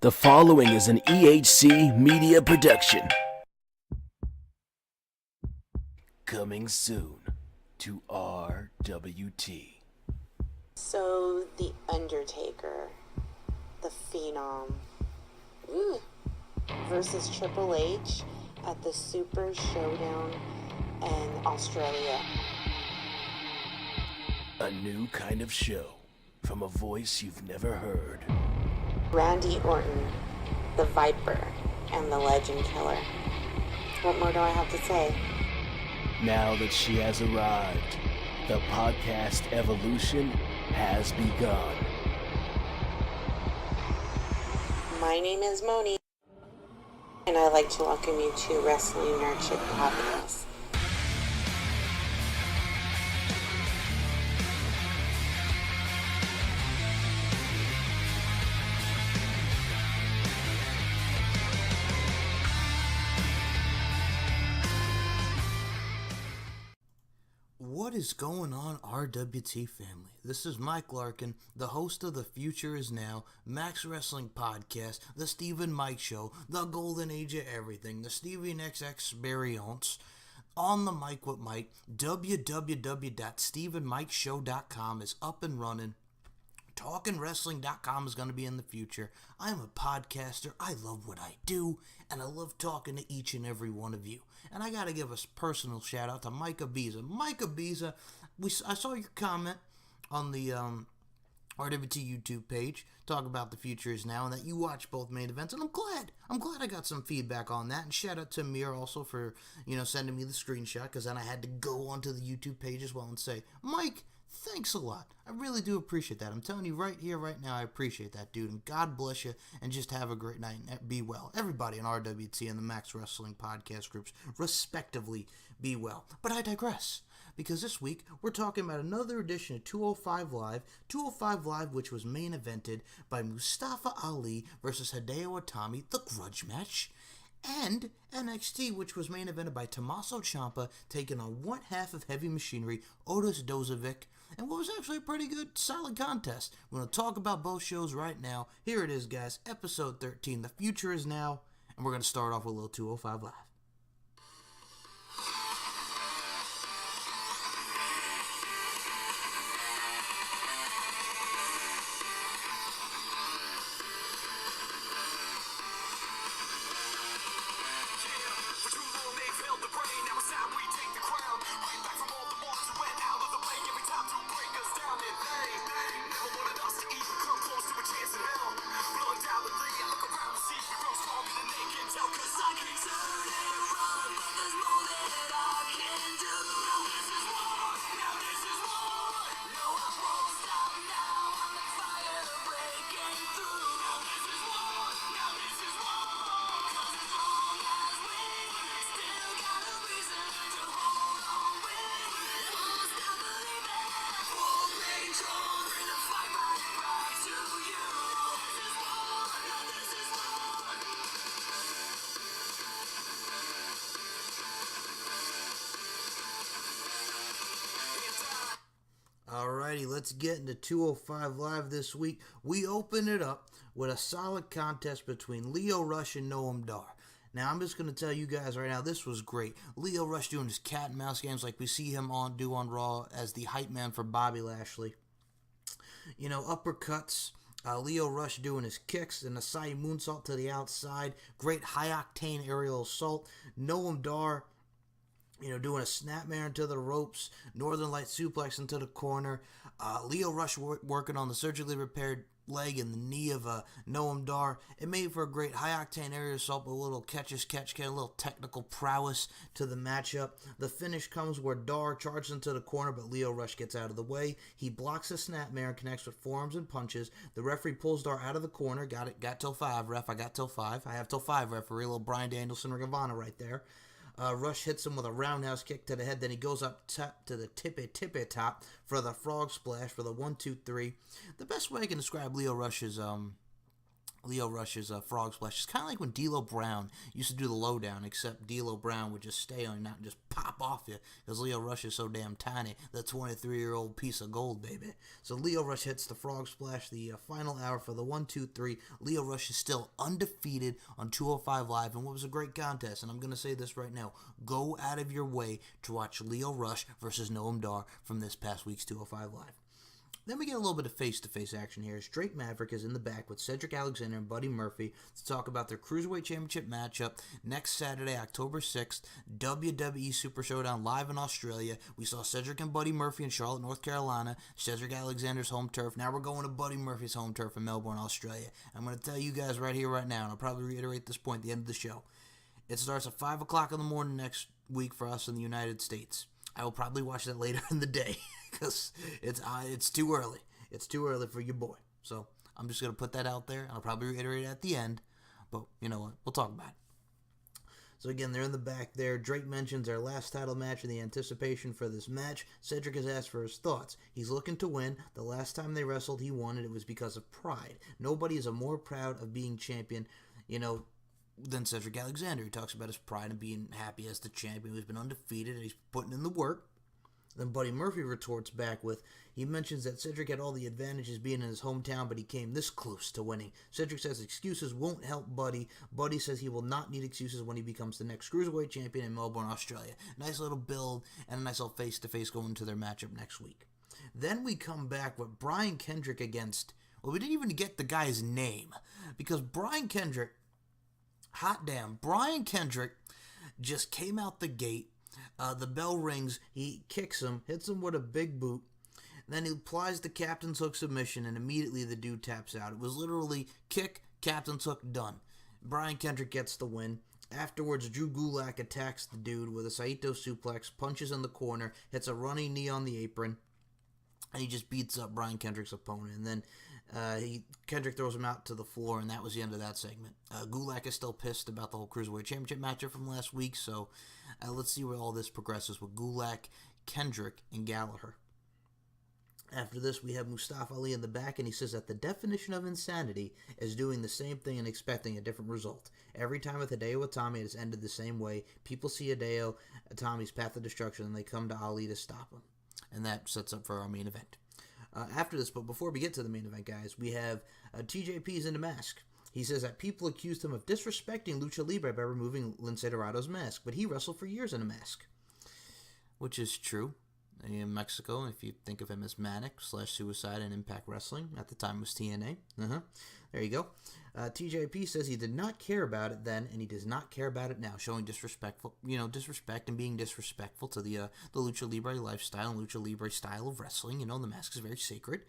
The following is an EHC media production. Coming soon to RWT. So, The Undertaker, the Phenom, versus Triple H at the Super Showdown in Australia. A new kind of show from a voice you've never heard. Randy Orton, the Viper, and the Legend Killer. What more do I have to say? Now that she has arrived, the podcast evolution has begun. My name is Moni, and I'd like to welcome you to Wrestling Nerd Chick Podcast. What is going on, RWT family? This is Mike Larkin, the host of the Future Is Now Max Wrestling Podcast, the Stephen Mike Show, the Golden Age of Everything, the Stevie XX Experience, on the mic with Mike. www.stephenmikeshow.com is up and running. TalkinWrestling.com is going to be in the future. I am a podcaster. I love what I do, and I love talking to each and every one of you. And I got to give a personal shout out to Micah Biza. Micah Biza, I saw your comment on the RWT YouTube page, talk about the Future Is Now, and that you watch both main events, and I'm glad I got some feedback on that. And shout out to Amir also for sending me the screenshot, because then I had to go onto the YouTube page as well and say, Mike, thanks a lot. I really do appreciate that. I'm telling you right here, right now, I appreciate that, dude. And God bless you, and just have a great night and be well. Everybody in RWT and the Max Wrestling podcast groups, respectively, be well. But I digress, because this week, we're talking about another edition of 205 Live. 205 Live, which was main evented by Mustafa Ali versus Hideo Itami, the grudge match. And NXT, which was main evented by Tommaso Ciampa, taking on one half of Heavy Machinery, Otis Dozovic, and what was actually a pretty good, solid contest. We're going to talk about both shows right now. Here it is, guys, episode 13, The Future Is Now, and we're going to start off with a little 205 Live. Alrighty, let's get into 205 Live this week. We open it up with a solid contest between Lio Rush and Noam Dar. Now, I'm just going to tell you guys right now, this was great. Lio Rush doing his cat and mouse games like we see him do on Raw as the hype man for Bobby Lashley. Uppercuts. Lio Rush doing his kicks and a side moonsault to the outside. Great high-octane aerial assault. Noam Dar, doing a snapmare into the ropes, Northern Light suplex into the corner. Lio Rush working on the surgically repaired leg and the knee of Noam Dar. It made for a great high-octane aerial assault with a little catch, a little technical prowess to the matchup. The finish comes where Dar charges into the corner, but Lio Rush gets out of the way. He blocks a snapmare and connects with forearms and punches. The referee pulls Dar out of the corner. Got till 5, ref. I got till 5. I have till 5, referee. A little Bryan Danielson, Ring of Honor right there. Rush hits him with a roundhouse kick to the head. Then he goes up to the tippy top for the frog splash for the 1, 2, 3. The best way I can describe Lio Rush's Lio Rush's frog splash. It's kind of like when D'Lo Brown used to do the lowdown, except D'Lo Brown would just stay on, not just pop off you, because Lio Rush is so damn tiny. The 23-year-old piece of gold, baby. So Lio Rush hits the frog splash, the final hour for the 1, 2, 3. Lio Rush is still undefeated on 205 Live, and what was a great contest. And I'm going to say this right now. Go out of your way to watch Lio Rush versus Noam Dar from this past week's 205 Live. Then we get a little bit of face-to-face action here. Drake Maverick is in the back with Cedric Alexander and Buddy Murphy to talk about their Cruiserweight Championship matchup next Saturday, October 6th, WWE Super Showdown live in Australia. We saw Cedric and Buddy Murphy in Charlotte, North Carolina, Cedric Alexander's home turf. Now we're going to Buddy Murphy's home turf in Melbourne, Australia. I'm going to tell you guys right here, right now, and I'll probably reiterate this point at the end of the show. It starts at 5 o'clock in the morning next week for us in the United States. I will probably watch that later in the day because it's too early. It's too early for your boy. So I'm just going to put that out there. I'll probably reiterate it at the end. But you know what? We'll talk about it. So again, they're in the back there. Drake mentions their last title match and the anticipation for this match. Cedric has asked for his thoughts. He's looking to win. The last time they wrestled, he won, and it was because of pride. Nobody is more proud of being champion, than Cedric Alexander. He talks about his pride and being happy as the champion. He's been undefeated and he's putting in the work. Then Buddy Murphy retorts back with, he mentions that Cedric had all the advantages being in his hometown, but he came this close to winning. Cedric says excuses won't help Buddy. Buddy says he will not need excuses when he becomes the next Cruiserweight champion in Melbourne, Australia. Nice little build and a nice little face-to-face going into their matchup next week. Then we come back with Brian Kendrick against, we didn't even get the guy's name, because Brian Kendrick, hot damn, Brian Kendrick just came out the gate. The bell rings. He kicks him, hits him with a big boot. Then he applies the captain's hook submission, and immediately the dude taps out. It was literally kick, captain's hook, done. Brian Kendrick gets the win. Afterwards, Drew Gulak attacks the dude with a Saito suplex, punches in the corner, hits a running knee on the apron, and he just beats up Brian Kendrick's opponent. And then Kendrick throws him out to the floor, and that was the end of that segment. Gulak is still pissed about the whole Cruiserweight Championship matchup from last week, so let's see where all this progresses with Gulak, Kendrick, and Gallagher. After this, we have Mustafa Ali in the back, and he says that the definition of insanity is doing the same thing and expecting a different result. Every time with Hideo Itami, it has ended the same way. People see Hideo Itami's path of destruction, and they come to Ali to stop him. And that sets up for our main event. After this, but before we get to the main event, guys, we have TJP's in the mask. He says that people accused him of disrespecting Lucha Libre by removing Lince Dorado's mask, but he wrestled for years in a mask. Which is true. In Mexico, if you think of him as Manic / Suicide in Impact Wrestling, at the time was TNA. There you go. TJP says he did not care about it then, and he does not care about it now, showing disrespect and being disrespectful to the Lucha Libre lifestyle and Lucha Libre style of wrestling. The mask is very sacred.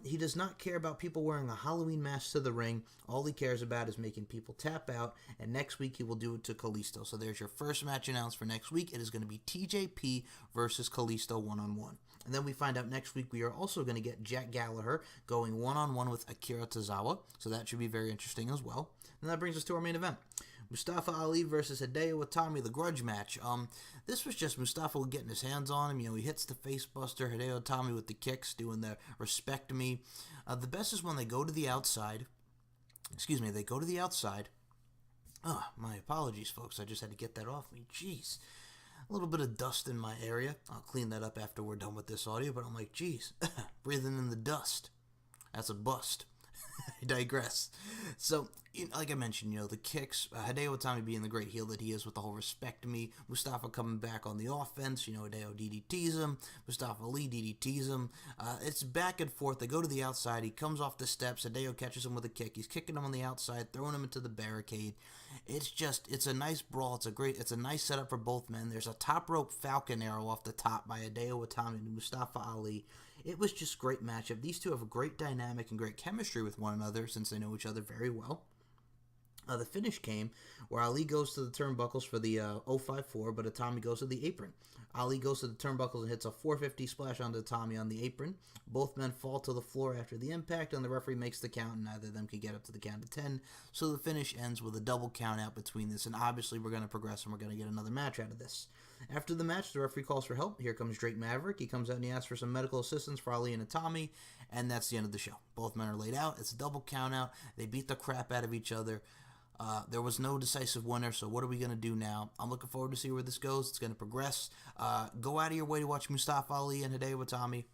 He does not care about people wearing a Halloween mask to the ring. All he cares about is making people tap out, and next week he will do it to Kalisto. So there's your first match announced for next week. It is going to be TJP versus Kalisto one-on-one. And then we find out next week we are also going to get Jack Gallagher going one-on-one with Akira Tozawa. So that should be very interesting as well. And that brings us to our main event. Mustafa Ali versus Hideo Itami, the grudge match. This was just Mustafa getting his hands on him. He hits the face buster. Hideo Itami with the kicks, doing the respect me. The best is when they go to the outside. They go to the outside. My apologies, folks. I just had to get that off me. Jeez. A little bit of dust in my area. I'll clean that up after we're done with this audio, but I'm like, jeez, breathing in the dust. That's a bust. I digress. So, like I mentioned, the kicks, Hideo Itami being the great heel that he is with the whole respect me, Mustafa coming back on the offense, Hideo DDTs him, Mustafa Ali DDTs him, it's back and forth, they go to the outside, he comes off the steps, Hideo catches him with a kick, he's kicking him on the outside, throwing him into the barricade. It's a nice brawl, it's a nice setup for both men. There's a top rope falcon arrow off the top by Hideo Itami and Mustafa Ali. It was just a great matchup. These two have a great dynamic and great chemistry with one another since they know each other very well. The finish came where Ali goes to the turnbuckles for the 054, but Itami goes to the apron. Ali goes to the turnbuckles and hits a 450 splash onto Itami on the apron. Both men fall to the floor after the impact, and the referee makes the count, and neither of them can get up to the count of 10. So the finish ends with a double count out between this, and obviously we're going to progress and we're going to get another match out of this. After the match, the referee calls for help. Here comes Drake Maverick. He comes out and he asks for some medical assistance for Ali and Itami, and that's the end of the show. Both men are laid out. It's a double count out. They beat the crap out of each other. There was no decisive winner, so what are we going to do now? I'm looking forward to see where this goes. It's going to progress. Go out of your way to watch Mustafa Ali and Hideo Itami.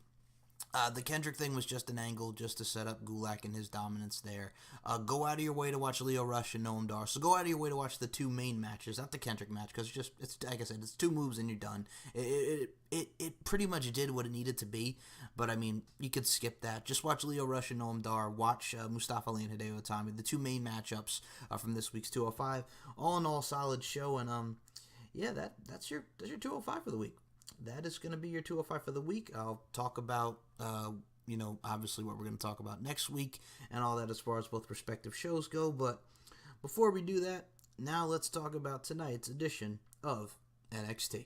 The Kendrick thing was just an angle just to set up Gulak and his dominance there. Go out of your way to watch Leo Rush and Noam Dar. So go out of your way to watch the two main matches, not the Kendrick match, because it's like I said, it's two moves and you're done. It pretty much did what it needed to be, but I mean, you could skip that. Just watch Leo Rush and Noam Dar. Watch Mustafa Ali and Hideo Itami, the two main matchups from this week's 205. All in all, solid show, and yeah, that's your 205 for the week. That is going to be your 205 for the week. I'll talk about, obviously what we're going to talk about next week and all that as far as both respective shows go. But before we do that, now let's talk about tonight's edition of NXT.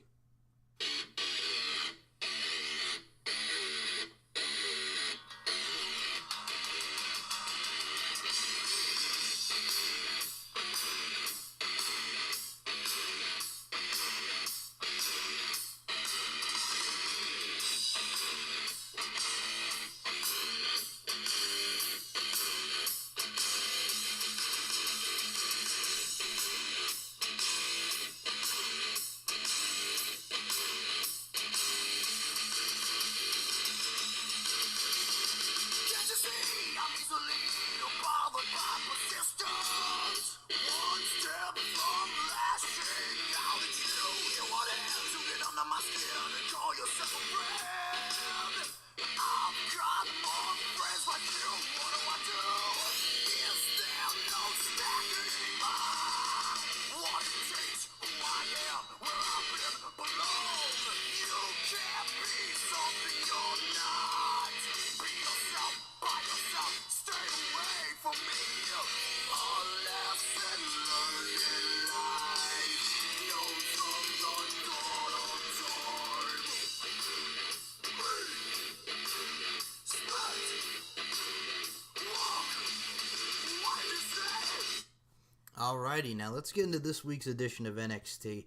Alrighty, now let's get into this week's edition of NXT.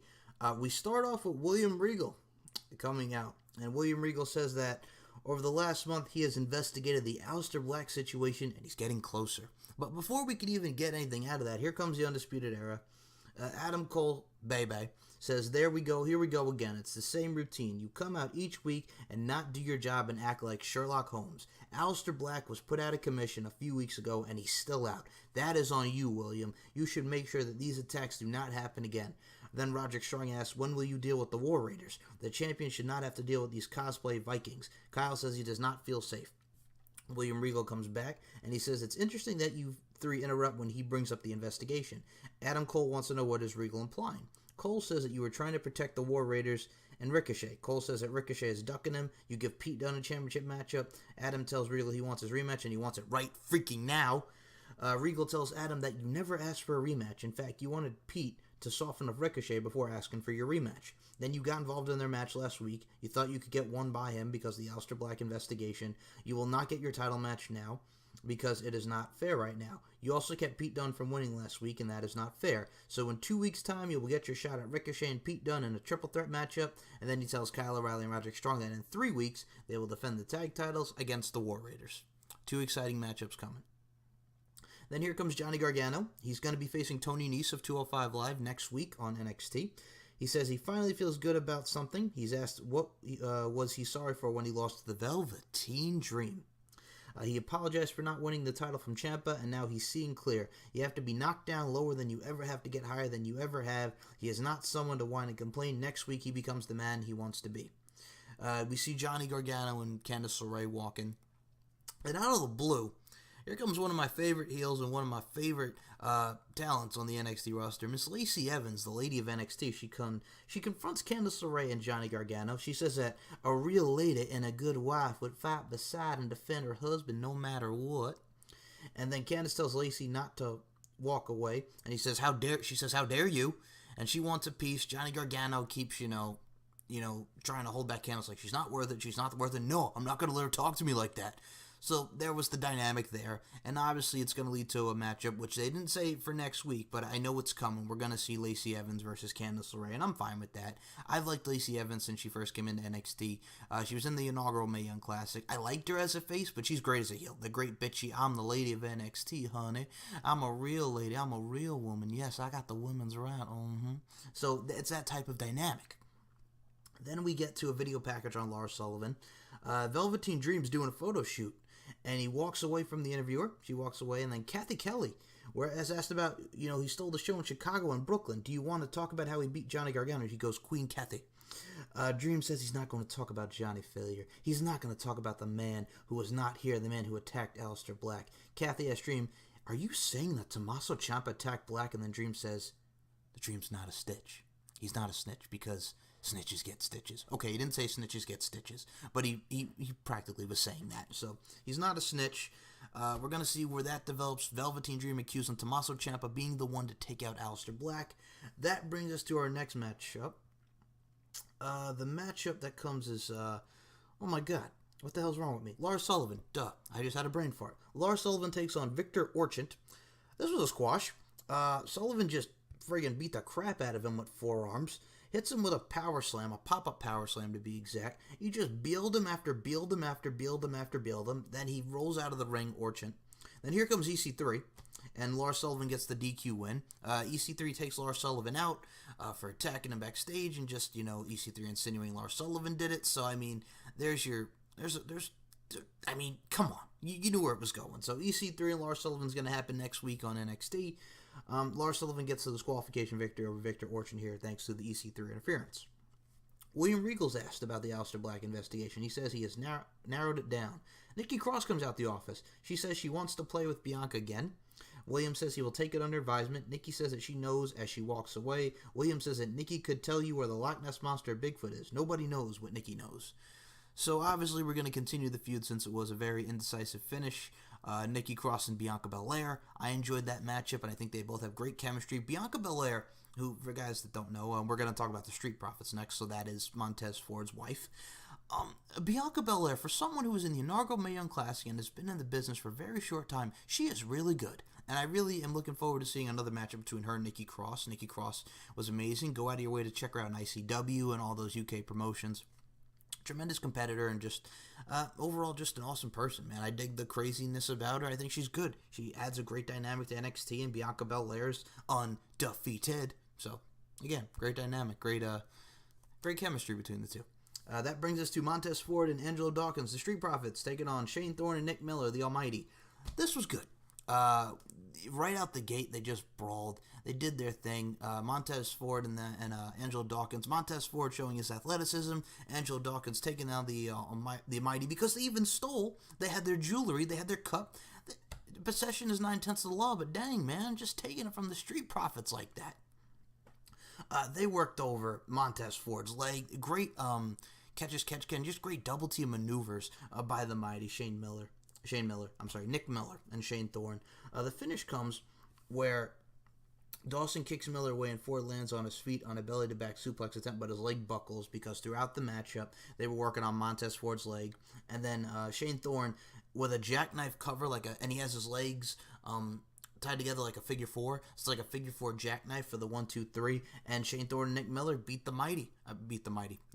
We start off with William Regal coming out, and William Regal says that over the last month he has investigated the Aleister Black situation and he's getting closer. But before we could even get anything out of that, here comes the Undisputed Era. Adam Cole, Bebe, says, "There we go, here we go again. It's the same routine. You come out each week and not do your job and act like Sherlock Holmes. Aleister Black was put out of commission a few weeks ago and he's still out. That is on you, William. You should make sure that these attacks do not happen again." Then Roderick Strong asks, "When will you deal with the War Raiders? The champion should not have to deal with these cosplay Vikings." Kyle says he does not feel safe. William Regal comes back and he says, "It's interesting that you three interrupt when he brings up the investigation." Adam Cole wants to know what is Regal implying. Cole says that you were trying to protect the War Raiders and Ricochet. Cole says that Ricochet is ducking him. You give Pete Dunne a championship matchup. Adam tells Regal he wants his rematch and he wants it right freaking now. Regal tells Adam that you never asked for a rematch. In fact, you wanted Pete to soften up Ricochet before asking for your rematch. Then you got involved in their match last week. You thought you could get one by him because of the Aleister Black investigation. You will not get your title match now because it is not fair right now. You also kept Pete Dunne from winning last week, and that is not fair. So in 2 weeks' time, you will get your shot at Ricochet and Pete Dunne in a triple threat matchup. And then he tells Kyle O'Reilly and Roderick Strong that in 3 weeks, they will defend the tag titles against the War Raiders. 2 exciting matchups coming. Then here comes Johnny Gargano. He's going to be facing Tony Nese of 205 Live next week on NXT. He says he finally feels good about something. He's asked what was he sorry for when he lost to the Velveteen Dream. He apologized for not winning the title from Champa, and now he's seeing clear. You have to be knocked down lower than you ever have to get higher than you ever have. He is not someone to whine and complain. Next week, he becomes the man he wants to be. We see Johnny Gargano and Candice LeRae walking. And out of the blue, here comes one of my favorite heels and one of my favorite talents on the NXT roster, Miss Lacey Evans, the lady of NXT. She confronts Candice LeRae and Johnny Gargano. She says that a real lady and a good wife would fight beside and defend her husband no matter what. And then Candice tells Lacey not to walk away, and she says, how dare you? And she wants a piece. Johnny Gargano keeps, trying to hold back Candice like she's not worth it. No, I'm not going to let her talk to me like that. So there was the dynamic there, and obviously it's going to lead to a matchup, which they didn't say for next week, but I know it's coming. We're going to see Lacey Evans versus Candice LeRae, and I'm fine with that. I've liked Lacey Evans since she first came into NXT. She was in the inaugural Mae Young Classic. I liked her as a face, but she's great as a heel. The great bitchy, I'm the lady of NXT, honey. I'm a real lady. I'm a real woman. Yes, I got the women's right. So it's that type of dynamic. Then we get to a video package on Lars Sullivan. Velveteen Dream's doing a photo shoot, and he walks away from the interviewer. She walks away, and then Kathy Kelly, whereas asked about, he stole the show in Chicago and Brooklyn. Do you want to talk about how he beat Johnny Gargano? He goes, Queen Kathy. Dream says he's not going to talk about Johnny Failure. He's not going to talk about the man who was not here, the man who attacked Aleister Black. Kathy asks Dream, are you saying that Tommaso Ciampa attacked Black? And then Dream says, the Dream's not a stitch. He's not a snitch because snitches get stitches. Okay, he didn't say snitches get stitches, but he practically was saying that. So he's not a snitch. We're going to see where that develops. Velveteen Dream accusing Tommaso Ciampa being the one to take out Aleister Black. That brings us to our next matchup. The matchup that comes is, oh my god, what the hell's wrong with me? Lars Sullivan, duh, I just had a brain fart. Lars Sullivan takes on Victor Orchant. This was a squash. Sullivan just friggin' beat the crap out of him with forearms. Hits him with a power slam, a pop-up power slam to be exact. You just build him after build him after build him after build him. Then he rolls out of the ring, Orchant. Then here comes EC3, and Lars Sullivan gets the DQ win. EC3 takes Lars Sullivan out for attacking him backstage, and just, EC3 insinuating Lars Sullivan did it. So, I mean, come on. You knew where it was going. So EC3 and Lars Sullivan's going to happen next week on NXT. Lars Sullivan gets the disqualification victory over Victor Orchant here thanks to the EC3 interference. William Regal's asked about the Aleister Black investigation. He says he has narrowed it down. Nikki Cross comes out the office. She says she wants to play with Bianca again. William says he will take it under advisement. Nikki says that she knows as she walks away. William says that Nikki could tell you where the Loch Ness Monster Bigfoot is. Nobody knows what Nikki knows. So obviously we're going to continue the feud since it was a very indecisive finish. Nikki Cross and Bianca Belair. I enjoyed that matchup, and I think they both have great chemistry. Bianca Belair, who, for guys that don't know, we're going to talk about the Street Profits next, so that is Montez Ford's wife. Bianca Belair, for someone who was in the inaugural Mae Young Classic and has been in the business for a very short time, she is really good. And I really am looking forward to seeing another matchup between her and Nikki Cross. Nikki Cross was amazing. Go out of your way to check her out in ICW and all those UK promotions. Tremendous competitor and just overall just an awesome person, man. I dig the craziness about her. I think she's good. She adds a great dynamic to NXT, and Bianca Belair's undefeated. So again, great dynamic, great chemistry between the two. That brings us to Montez Ford and Angelo Dawkins, the Street Profits, taking on Shane Thorn and Nick Miller, the Almighty. This was good. Right out the gate, they just brawled. They did their thing. Montez Ford and Angelo Dawkins. Montez Ford showing his athleticism. Angelo Dawkins taking down the Almighty because they even stole. They had their jewelry. They had their cup. Possession is 9/10 of the law, but dang, man, just taking it from the Street Profits like that. They worked over Montez Ford's leg. Great catch can, just great double team maneuvers by the mighty Nick Miller and Shane Thorn. The finish comes where Dawson kicks Miller away and Ford lands on his feet on a belly-to-back suplex attempt, but his leg buckles because throughout the matchup they were working on Montez Ford's leg. And then Shane Thorn with a jackknife cover, and he has his legs tied together like a figure four. It's like a figure four jackknife for the 1, 2, 3. And Shane Thorn and Nick Miller beat the mighty.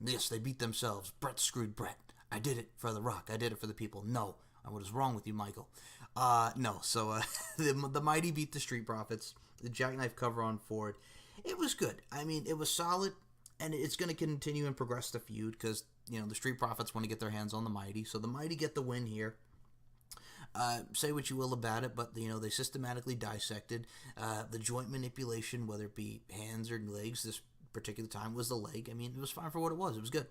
Yes, they beat themselves. Brett screwed Brett. I did it for The Rock. I did it for the people. No. What is wrong with you, Michael? No. So the mighty beat the Street Profits. The jackknife cover on Ford. It was good. I mean, it was solid, and it's going to continue and progress the feud because, the Street Profits want to get their hands on the mighty. So the mighty get the win here. Say what you will about it, but, they systematically dissected the joint manipulation, whether it be hands or legs. This particular time was the leg. I mean, it was fine for what it was. It was good.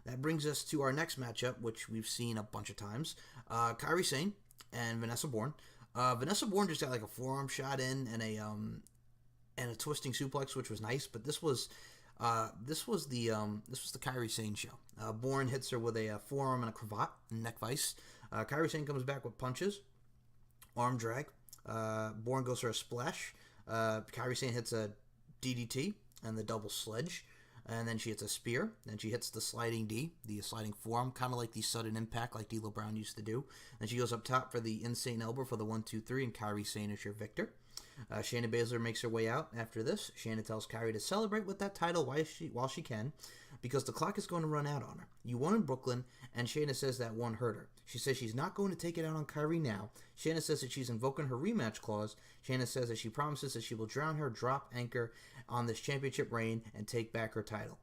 That brings us to our next matchup, which we've seen a bunch of times. Kairi Sane and Vanessa Bourne. Vanessa Bourne just got like a forearm shot in and a twisting suplex, which was nice. But this was the Kairi Sane show. Bourne hits her with a forearm and a cravat and neck vice. Kairi Sane comes back with punches, arm drag. Bourne goes for a splash. Kairi Sane hits a DDT and the double sledge. And then she hits a spear. Then she hits the sliding D, the sliding forearm, kind of like the sudden impact like D'Lo Brown used to do. Then she goes up top for the insane elbow for the 1-2-3, and Kairi Sane is your victor. Shayna Baszler makes her way out after this. Shayna tells Kairi to celebrate with that title while she can, because the clock is going to run out on her. You won in Brooklyn, and Shayna says that one hurt her. She says she's not going to take it out on Kairi now. Shayna says that she's invoking her rematch clause. Shayna says that she promises that she will drown her drop anchor on this championship reign and take back her title.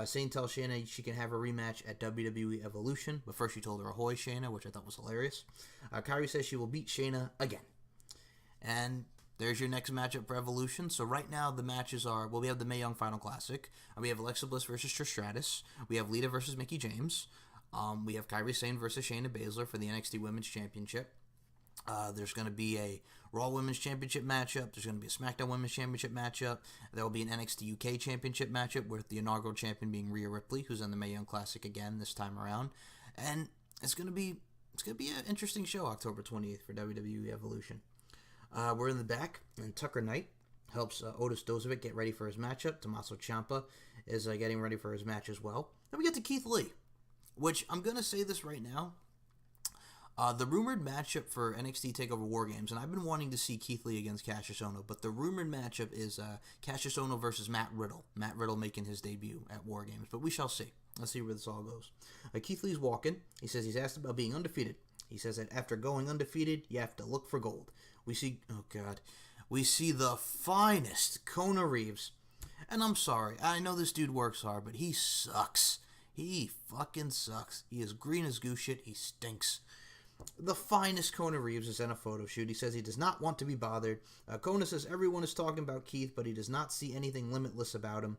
Sane tells Shayna she can have a rematch at WWE Evolution, but first she told her ahoy Shayna, which I thought was hilarious. Kairi says she will beat Shayna again. And there's your next matchup for Evolution. So right now the matches are, well, we have the Mae Young Final Classic. We have Alexa Bliss versus Trish Stratus. We have Lita versus Mickie James. We have Kairi Sane versus Shayna Baszler for the NXT Women's Championship. There's going to be a Raw Women's Championship matchup. There's going to be a SmackDown Women's Championship matchup. There will be an NXT UK Championship matchup with the inaugural champion being Rhea Ripley, who's in the Mae Young Classic again this time around. And it's going to be an interesting show October 28th for WWE Evolution. We're in the back, and Tucker Knight helps Otis Dozovic get ready for his matchup. Tommaso Ciampa is getting ready for his match as well. Then we get to Keith Lee, which I'm going to say this right now. The rumored matchup for NXT TakeOver War Games, and I've been wanting to see Keith Lee against Cassius Ohno, but the rumored matchup is Cassius Ohno versus Matt Riddle. Matt Riddle making his debut at War Games, but we shall see. Let's see where this all goes. Keith Lee's walking. He says he's asked about being undefeated. He says that after going undefeated, you have to look for gold. We see the finest Kona Reeves. And I'm sorry, I know this dude works hard, but he sucks. He fucking sucks. He is green as goose shit. He stinks. The finest Kona Reeves is in a photo shoot. He says he does not want to be bothered. Kona says everyone is talking about Keith, but he does not see anything limitless about him.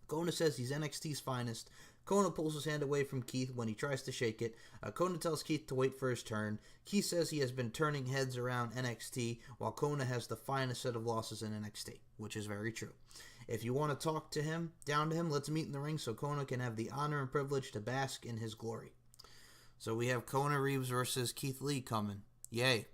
Kona says he's NXT's finest. Kona pulls his hand away from Keith when he tries to shake it. Kona tells Keith to wait for his turn. Keith says he has been turning heads around NXT, while Kona has the finest set of losses in NXT, which is very true. If you want to talk to him, down to him, let's meet in the ring so Kona can have the honor and privilege to bask in his glory. So we have Kona Reeves versus Keith Lee coming. Yay.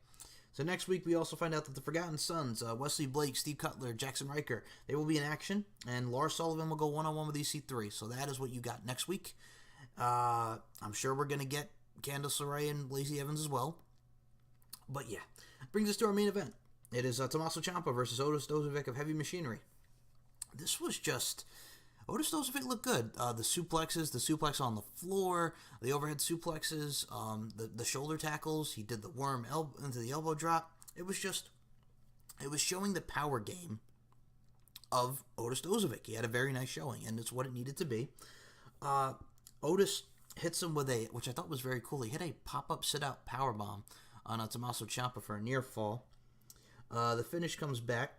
So next week we also find out that the Forgotten Sons, Wesley Blake, Steve Cutler, Jackson Riker, they will be in action, and Lars Sullivan will go one-on-one with EC3. So that is what you got next week. I'm sure we're going to get Candice LeRae and Lacey Evans as well. But yeah, brings us to our main event. It is Tommaso Ciampa versus Otis Dozovic of Heavy Machinery. This was just... Otis Dozovic looked good. The suplex on the floor, the overhead suplexes, the shoulder tackles. He did the worm into the elbow drop. It was showing the power game of Otis Dozovic. He had a very nice showing, and it's what it needed to be. Otis hits him with which I thought was very cool. He hit a pop-up sit-out powerbomb on Tommaso Ciampa for a near fall. The finish comes back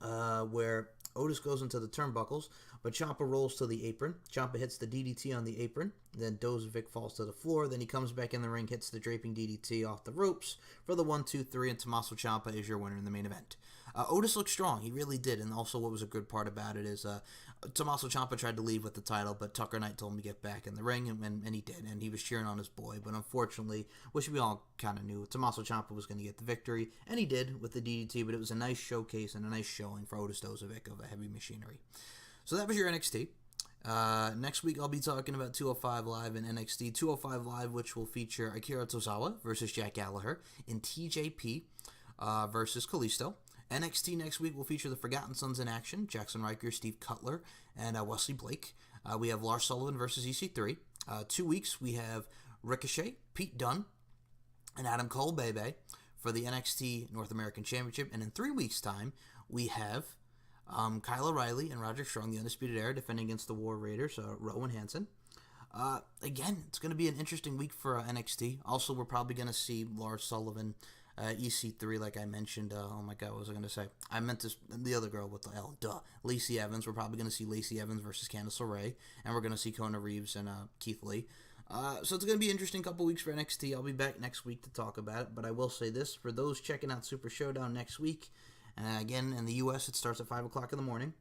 where Otis goes into the turnbuckles, but Ciampa rolls to the apron. Ciampa hits the DDT on the apron. Then Dozovic falls to the floor. Then he comes back in the ring, hits the draping DDT off the ropes for the 1-2-3, and Tommaso Ciampa is your winner in the main event. Otis looked strong. He really did. And also what was a good part about it is Tommaso Ciampa tried to leave with the title, but Tucker Knight told him to get back in the ring, and he did. And he was cheering on his boy. But unfortunately, which we all kind of knew, Tommaso Ciampa was going to get the victory. And he did with the DDT, but it was a nice showcase and a nice showing for Otis Dozovic of Heavy Machinery. So that was your NXT. Next week, I'll be talking about 205 Live and NXT 205 Live, which will feature Akira Tozawa versus Jack Gallagher in TJP versus Kalisto. NXT next week will feature the Forgotten Sons in action, Jackson Riker, Steve Cutler, and Wesley Blake. We have Lars Sullivan versus EC3. 2 weeks, we have Ricochet, Pete Dunne, and Adam Cole Bebe for the NXT North American Championship. And in 3 weeks' time, we have Kyle O'Reilly and Roderick Strong, the Undisputed Era, defending against the War Raiders, Rowan Hansen. Again, it's going to be an interesting week for NXT. Also, we're probably going to see Lars Sullivan, EC3, like I mentioned. Oh my God, what was I going to say? I meant the other girl with the L. Lacey Evans. We're probably going to see Lacey Evans versus Candice LeRae, and we're going to see Kona Reeves and Keith Lee. So it's going to be an interesting couple weeks for NXT. I'll be back next week to talk about it, but I will say this, for those checking out Super Showdown next week, again, in the U.S., it starts at 5 o'clock in the morning.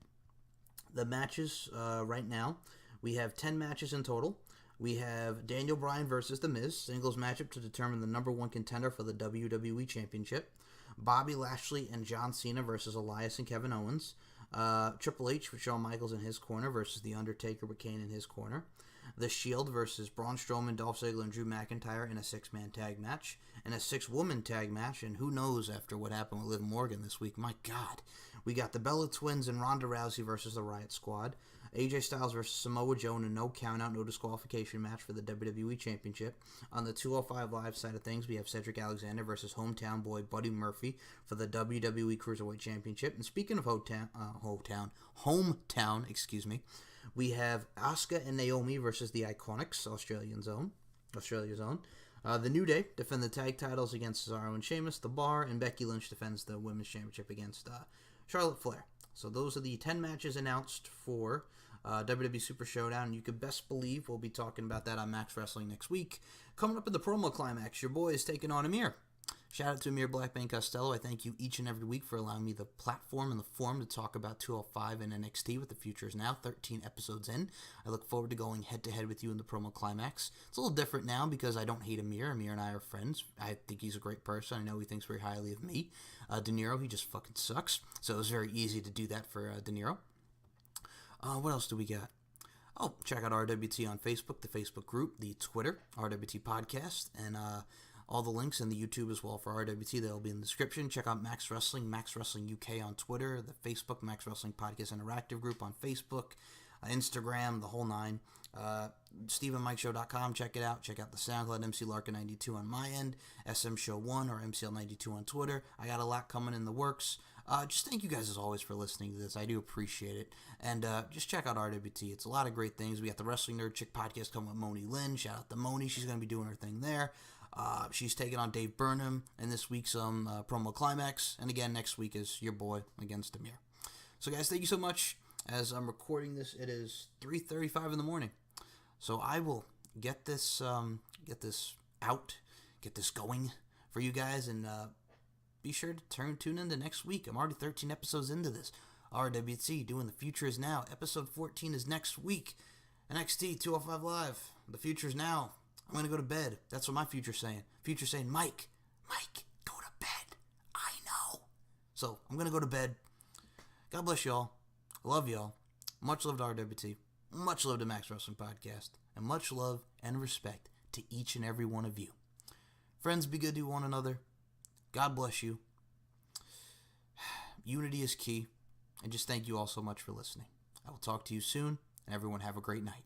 The matches right now, we have 10 matches in total. We have Daniel Bryan versus The Miz, singles matchup to determine the number one contender for the WWE Championship. Bobby Lashley and John Cena versus Elias and Kevin Owens. Triple H with Shawn Michaels in his corner versus The Undertaker with Kane in his corner. The Shield versus Braun Strowman, Dolph Ziggler, and Drew McIntyre in a 6-man tag match. And a 6-woman tag match, and who knows after what happened with Liv Morgan this week. My God. We got the Bella Twins and Ronda Rousey versus the Riot Squad. AJ Styles versus Samoa Joe in a no countout, no disqualification match for the WWE Championship. On the 205 Live side of things, we have Cedric Alexander versus hometown boy Buddy Murphy for the WWE Cruiserweight Championship. And speaking of hometown, we have Asuka and Naomi versus the Iconics, Australia Zone. The New Day defend the tag titles against Cesaro and Sheamus. The Bar and Becky Lynch defends the Women's Championship against Charlotte Flair. So those are the 10 matches announced for WWE Super Showdown. You could best believe we'll be talking about that on Max Wrestling next week. Coming up in the promo climax, your boy is taking on Amir. Shout out to Amir Blackbane Costello. I thank you each and every week for allowing me the platform and the forum to talk about 205 and NXT with the Future Is Now, 13 episodes in. I look forward to going head-to-head with you in the promo climax. It's a little different now because I don't hate Amir. Amir and I are friends. I think he's a great person. I know he thinks very highly of me. De Niro, he just fucking sucks. So it was very easy to do that for De Niro. What else do we got? Oh, check out RWT on Facebook, the Facebook group, the Twitter, RWT Podcast, and all the links in the YouTube as well for RWT. They'll be in the description. Check out Max Wrestling UK on Twitter, the Facebook Max Wrestling Podcast Interactive Group on Facebook, Instagram, the whole nine. StephenMikeShow.com, check it out. Check out the SoundCloud, MC Larkin92 on my end, SM Show 1 or MCL92 on Twitter. I got a lot coming in the works. Just thank you guys as always for listening to this. I do appreciate it. And just check out RWT. It's a lot of great things. We got the Wrestling Nerd Chick podcast coming with Moni Lynn. Shout out to Moni. She's going to be doing her thing there. She's taking on Dave Burnham in this week's promo climax. And again, next week is your boy against Amir. So guys, thank you so much. As I'm recording this, it is 3:35 in the morning. So I will get this out, get this going for you guys, and be sure to tune in to next week. I'm already 13 episodes into this. RWT doing The Future Is Now. Episode 14 is next week. NXT 205 Live. The Future Is Now. I'm going to go to bed. That's what my future's saying. Future's saying, Mike, go to bed. I know. So I'm going to go to bed. God bless y'all. I love y'all. Much love to RWT. Much love to Max Wrestling Podcast. And much love and respect to each and every one of you. Friends, be good to one another. God bless you. Unity is key. And just thank you all so much for listening. I will talk to you soon. And everyone have a great night.